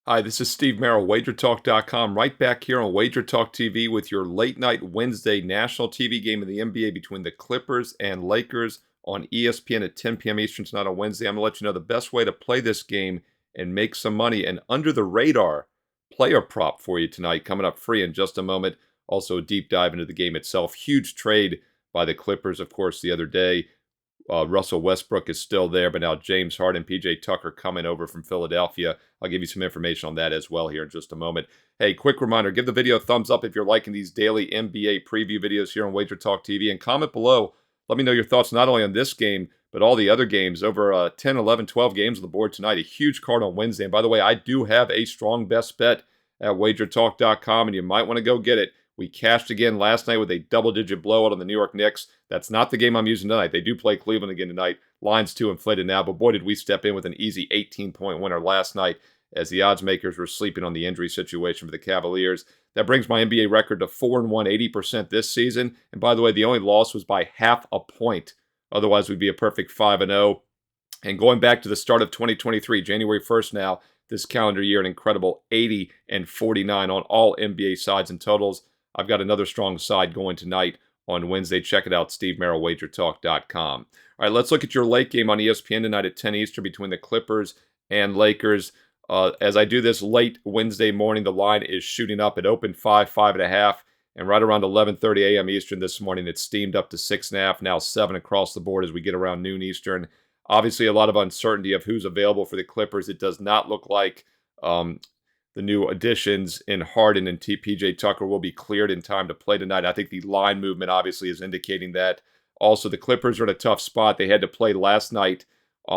Hi, this is Steve Merrill, WagerTalk.com, right back here on Wager Talk TV with your late night Wednesday national TV game of the NBA between the Clippers and Lakers on ESPN at 10 p.m. Eastern tonight on Wednesday. I'm going to let you know the best way to play this game and make some money. And under the radar player prop for you tonight, coming up free in just a moment. Also, a deep dive into the game itself. Huge trade by the Clippers, of course, the other day. Russell Westbrook is still there, but now James Harden, PJ Tucker coming over from Philadelphia. I'll give you some information on that as well here in just a moment. Hey, quick reminder, give the video a thumbs up if you're liking these daily NBA preview videos here on Wager Talk TV, and comment below. Let me know your thoughts not only on this game, but all the other games. Over 10, 11, 12 games on the board tonight. A huge card on Wednesday. And by the way, I do have a strong best bet at wagertalk.com, and you might want to go get it. We cashed again last night with a double-digit blowout on the New York Knicks. That's not the game I'm using tonight. They do play Cleveland again tonight. Line's too inflated now, but boy, did we step in with an easy 18-point winner last night as the odds makers were sleeping on the injury situation for the Cavaliers. That brings my NBA record to 4-1, 80% this season. And by the way, the only loss was by half a point. Otherwise, we'd be a perfect 5-0. And going back to the start of 2023, January 1st now, this calendar year, an incredible 80-49 on all NBA sides and totals. I've got another strong side going tonight on Wednesday. Check it out, SteveMerrillWagerTalk.com. All right, let's look at your late game on ESPN tonight at 10 Eastern between the Clippers and Lakers. As I do this late Wednesday morning, the line is shooting up. It opened 5.5, and right around 11:30 a.m. Eastern this morning, it steamed up to 6.5, now 7 across the board as we get around noon Eastern. Obviously, a lot of uncertainty of who's available for the Clippers. It does not look like the new additions in Harden and PJ Tucker will be cleared in time to play tonight. I think the line movement obviously is indicating that. Also, the Clippers are in a tough spot. They had to play last night,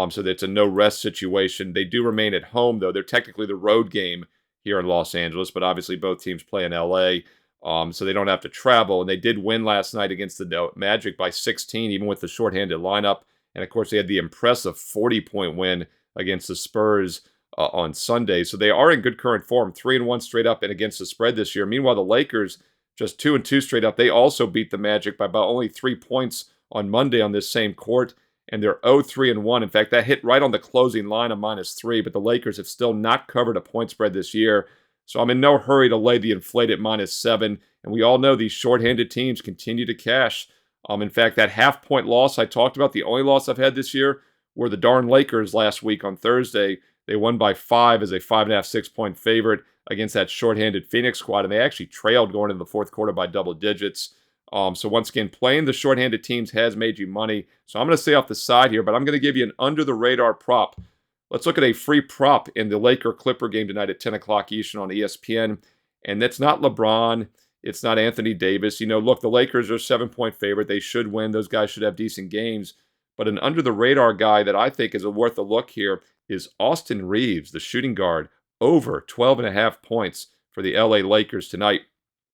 so that's a no-rest situation. They do remain at home, though. They're technically the road game here in Los Angeles, but obviously both teams play in L.A., so they don't have to travel. And they did win last night against the Magic by 16, even with the shorthanded lineup. And, of course, they had the impressive 40-point win against the Spurs on Sunday. So they are in good current form, 3-1 straight up and against the spread this year. Meanwhile, the Lakers, just 2-2 straight up. They also beat the Magic by about only 3 points on Monday on this same court, and they're 0-3-1. In fact, that hit right on the closing line of -3, but the Lakers have still not covered a point spread this year. So I'm in no hurry to lay the inflated -7, and we all know these shorthanded teams continue to cash. In fact, that half-point loss I talked about, the only loss I've had this year, were the darn Lakers last week on Thursday. They won by 5 as a 5.5, 6-point favorite against that shorthanded Phoenix squad, and they actually trailed going into the fourth quarter by double digits. So once again, playing the shorthanded teams has made you money. So I'm going to stay off the side here, but I'm going to give you an under-the-radar prop. Let's look at a free prop in the Laker-Clipper game tonight at 10 o'clock Eastern on ESPN. And that's not LeBron. It's not Anthony Davis. Look, the Lakers are a 7-point favorite. They should win. Those guys should have decent games. But an under-the-radar guy that I think is worth a look here is Austin Reeves, the shooting guard, over 12.5 points for the LA Lakers tonight.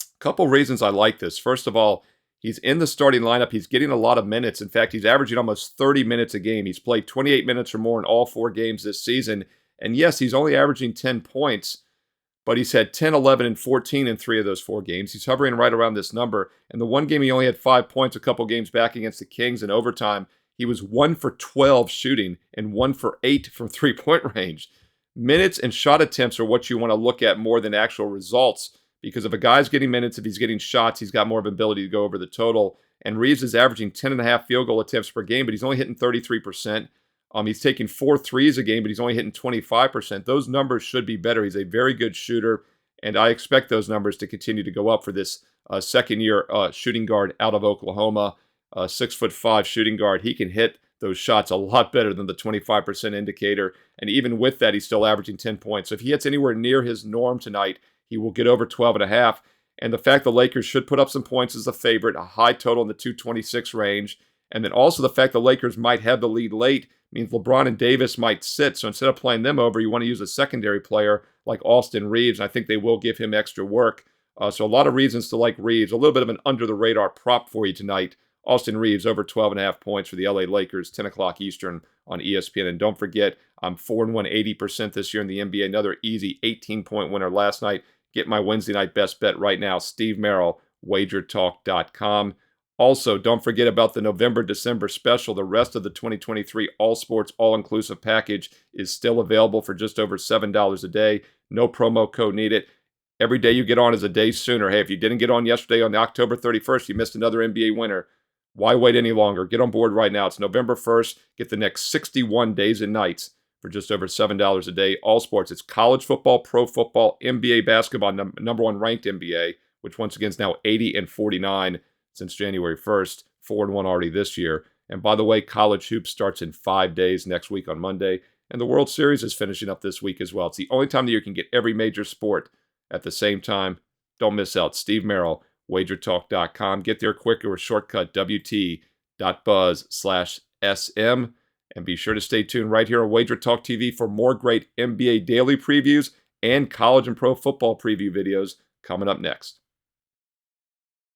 A couple reasons I like this. First of all, he's in the starting lineup. He's getting a lot of minutes. In fact, he's averaging almost 30 minutes a game. He's played 28 minutes or more in all 4 games this season. And yes, he's only averaging 10 points, but he's had 10, 11, and 14 in 3 of those 4 games. He's hovering right around this number. And the one game he only had 5 points a couple games back against the Kings in overtime. He was 1 for 12 shooting and 1 for 8 from three-point range. Minutes and shot attempts are what you want to look at more than actual results, because if a guy's getting minutes, if he's getting shots, he's got more of an ability to go over the total. And Reeves is averaging 10.5 field goal attempts per game, but he's only hitting 33%. He's taking 4 threes a game, but he's only hitting 25%. Those numbers should be better. He's a very good shooter, and I expect those numbers to continue to go up for this second-year shooting guard out of Oklahoma. 6'5" shooting guard. He can hit those shots a lot better than the 25% indicator. And even with that, he's still averaging 10 points. So if he hits anywhere near his norm tonight, he will get over 12.5. And the fact the Lakers should put up some points is a favorite, a high total in the 226 range. And then also the fact the Lakers might have the lead late means LeBron and Davis might sit. So instead of playing them over, you want to use a secondary player like Austin Reeves. And I think they will give him extra work. So a lot of reasons to like Reeves. A little bit of an under-the-radar prop for you tonight. Austin Reeves over 12.5 points for the LA Lakers, 10 o'clock Eastern on ESPN. And don't forget, I'm 4-1, 80% this year in the NBA. Another easy 18-point winner last night. Get my Wednesday night best bet right now. Steve Merrill, WagerTalk.com. Also, don't forget about the November-December special. The rest of the 2023 All Sports All-Inclusive package is still available for just over $7 a day. No promo code needed. Every day you get on is a day sooner. Hey, if you didn't get on yesterday on October 31st, you missed another NBA winner. Why wait any longer? Get on board right now. It's November 1st. Get the next 61 days and nights for just over $7 a day. All sports. It's college football, pro football, NBA basketball, number one ranked NBA, which once again is now 80-49 since January 1st, 4-1 already this year. And by the way, college hoops starts in 5 days next week on Monday. And the World Series is finishing up this week as well. It's the only time that you can get every major sport at the same time. Don't miss out. Steve Merrill, wagertalk.com. Get there quicker with shortcut wt.buzz/SM. And be sure to stay tuned right here on Wager Talk TV for more great NBA daily previews and college and pro football preview videos coming up next.